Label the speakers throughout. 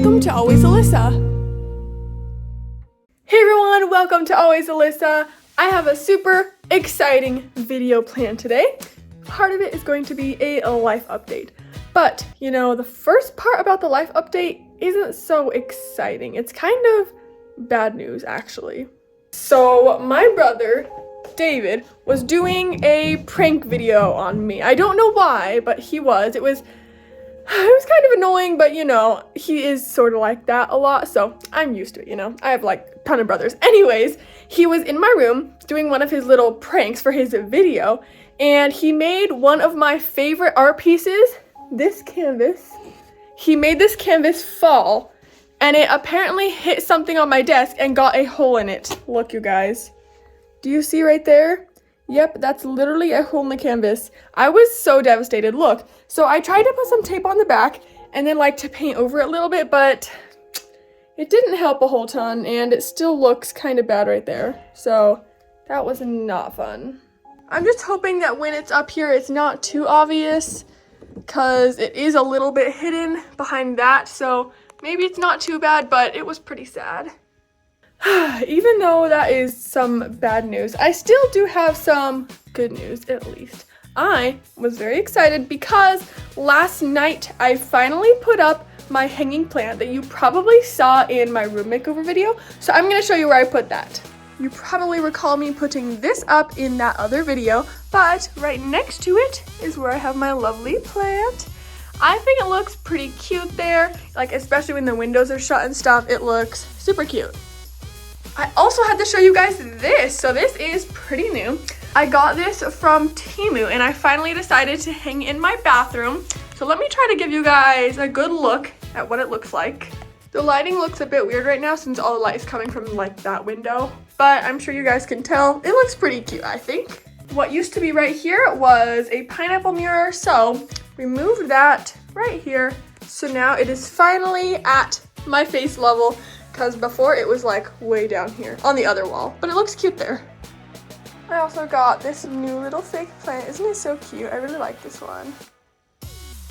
Speaker 1: welcome to Always Alyssa. Hey everyone, welcome to Always Alyssa. I have a super exciting video planned today. Part of it is going to be a life update. But, you know, the first part about the life update isn't so exciting. It's kind of bad news, actually. So, my brother, David, was doing a prank video on me. I don't know why, but he was. It was kind of annoying, but you know, he is sort of like that a lot, so I'm used to it, you know. I have like a ton of brothers. Anyways, he was in my room doing one of his little pranks for his video, and he made one of my favorite art pieces, this canvas. He made this canvas fall, and it apparently hit something on my desk and got a hole in it. Look, you guys. Do you see right there? Yep, that's literally a hole in the canvas. I was so devastated. Look, so I tried to put some tape on the back and then like to paint over it a little bit, but it didn't help a whole ton and it still looks kind of bad right there. So that was not fun. I'm just hoping that when it's up here, it's not too obvious because it is a little bit hidden behind that. So maybe it's not too bad, but it was pretty sad. Even though that is some bad news, I still do have some good news, at least. I was very excited because last night I finally put up my hanging plant that you probably saw in my room makeover video. So I'm going to show you where I put that. You probably recall me putting this up in that other video, but right next to it is where I have my lovely plant. I think it looks pretty cute there, like especially when the windows are shut and stuff, it looks super cute. I also had to show you guys this. So this is pretty new. I got this from Temu and I finally decided to hang in my bathroom. So let me try to give you guys a good look at what it looks like. The lighting looks a bit weird right now since all the light is coming from like that window, but I'm sure you guys can tell it looks pretty cute, I think. What used to be right here was a pineapple mirror, so we moved that right here. So now it is finally at my face level, because before it was like way down here on the other wall, but it looks cute there. I also got this new little fake plant. Isn't it so cute? I really like this one.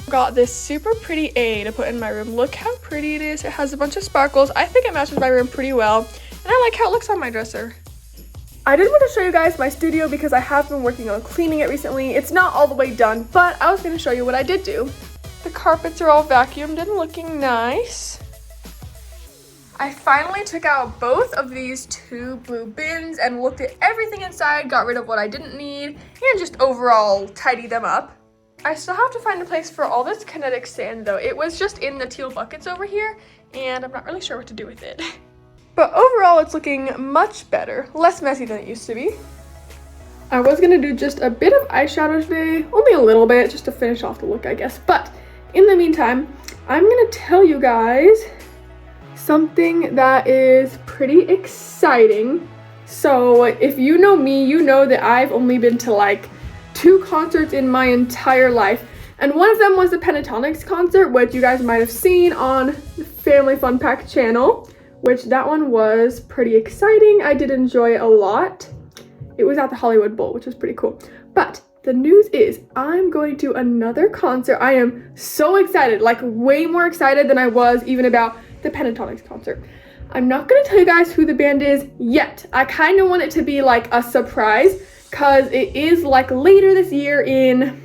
Speaker 1: Got this super pretty A to put in my room. Look how pretty it is. It has a bunch of sparkles. I think it matches my room pretty well, and I like how it looks on my dresser. I did want to show you guys my studio because I have been working on cleaning it recently. It's not all the way done, but I was going to show you what I did do. The carpets are all vacuumed and looking nice. I finally took out both of these two blue bins and looked at everything inside, got rid of what I didn't need, and just overall tidied them up. I still have to find a place for all this kinetic sand though. It was just in the teal buckets over here, and I'm not really sure what to do with it. But overall, it's looking much better, less messy than it used to be. I was gonna do just a bit of eyeshadow today, only a little bit, just to finish off the look, I guess. But in the meantime, I'm gonna tell you guys something that is pretty exciting. So if you know me, you know that I've only been to like 2 concerts in my entire life, and one of them was the Pentatonics concert, which you guys might have seen on the Family Fun Pack channel, which that one was pretty exciting. I did enjoy it a lot. It was at the Hollywood Bowl, which was pretty cool. But the news is I'm going to another concert. I am so excited, like way more excited than I was even about the Pentatonics concert. I'm not gonna tell you guys who the band is yet. I kind of want it to be like a surprise because it is like later this year in,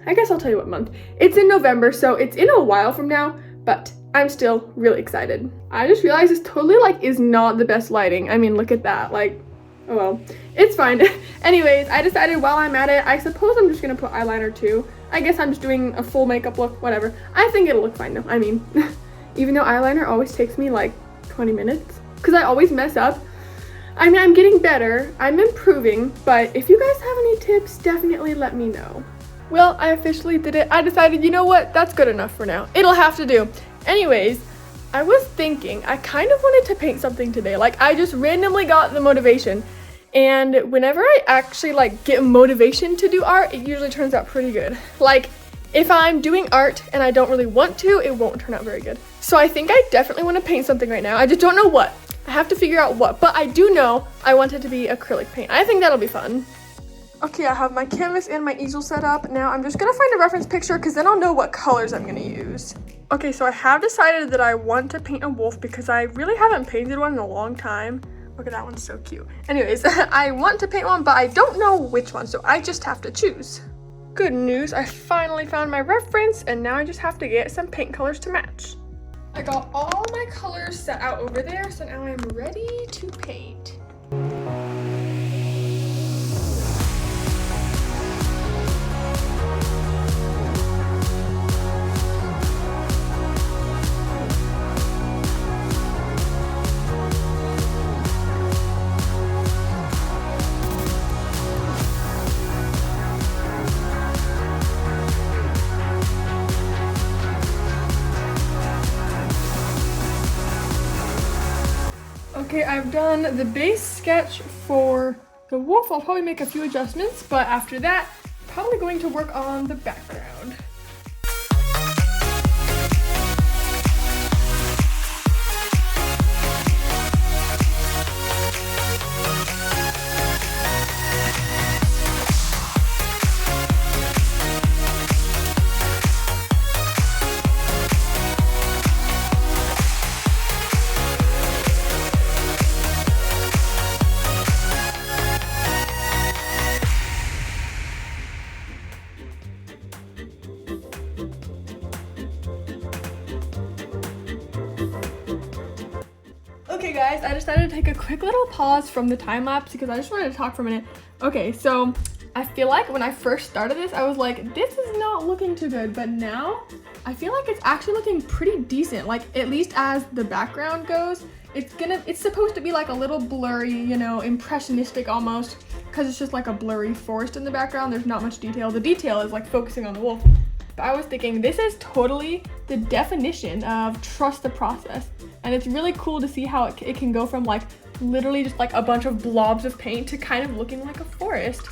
Speaker 1: I guess I'll tell you what month. It's in November, so it's in a while from now, but I'm still really excited. I just realized this totally like is not the best lighting. I mean, look at that, like, oh well, it's fine. Anyways, I decided while I'm at it, I suppose I'm just gonna put eyeliner too. I guess I'm just doing a full makeup look, whatever. I think it'll look fine though, I mean. Even though eyeliner always takes me like 20 minutes because I always mess up. I mean, I'm getting better, I'm improving, but if you guys have any tips, definitely let me know. Well, I officially did it. I decided, you know what, that's good enough for now. It'll have to do. Anyways, I was thinking, I kind of wanted to paint something today. Like, I just randomly got the motivation, and whenever I actually like get motivation to do art, it usually turns out pretty good. Like, if I'm doing art and I don't really want to, it won't turn out very good. So I think I definitely want to paint something right now. I just don't know what. I have to figure out what, but I do know I want it to be acrylic paint. I think that'll be fun. Okay, I have my canvas and my easel set up. Now I'm just gonna find a reference picture because then I'll know what colors I'm gonna use. Okay, so I have decided that I want to paint a wolf because I really haven't painted one in a long time. Look at that one, so cute. Anyways, I want to paint one, but I don't know which one, so I just have to choose. Good news, I finally found my reference, and now I just have to get some paint colors to match. I got all my colors set out over there, so now I'm ready to paint. Okay, I've done the base sketch for the wolf. I'll probably make a few adjustments, but after that, probably going to work on the background. Okay guys, I decided to take a quick little pause from the time lapse because I just wanted to talk for a minute. Okay, so I feel like when I first started this, I was like, this is not looking too good, but now I feel like it's actually looking pretty decent. Like, at least as the background goes, it's supposed to be like a little blurry, you know, impressionistic almost, because it's just like a blurry forest in the background. There's not much detail. The detail is like focusing on the wolf. But I was thinking, this is totally the definition of trust the process. And it's really cool to see how it can go from like literally just like a bunch of blobs of paint to kind of looking like a forest.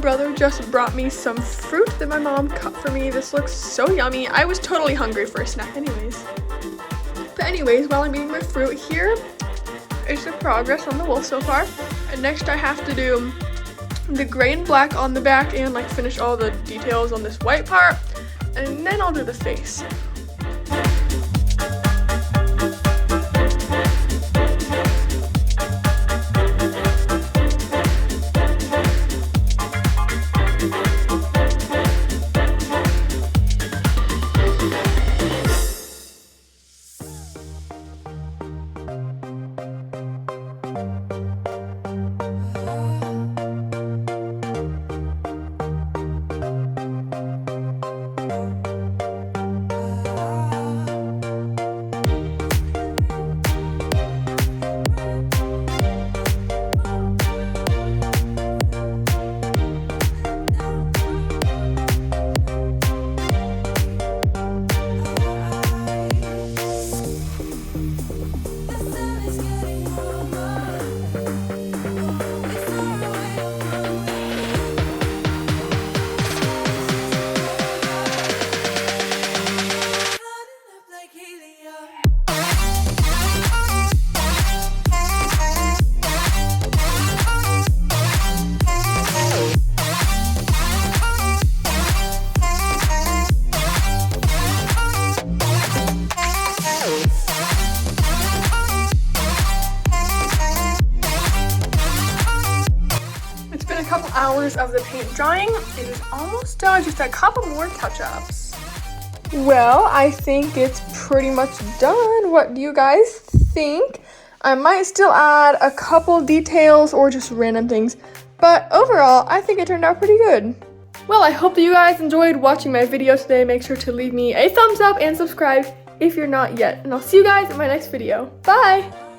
Speaker 1: Brother just brought me some fruit that my mom cut for me. This looks so yummy. I was totally hungry for a snack anyways. But anyways, while I'm eating my fruit, here is the progress on the wolf so far. And next I have to do the gray and black on the back and like finish all the details on this white part. And then I'll do the face. Hours of the paint drying. It is almost done, just a couple more touch-ups. Well, I think it's pretty much done. What do you guys think? I might still add a couple details or just random things, but overall, I think it turned out pretty good. Well, I hope that you guys enjoyed watching my video today. Make sure to leave me a thumbs up and subscribe if you're not yet, and I'll see you guys in my next video. Bye!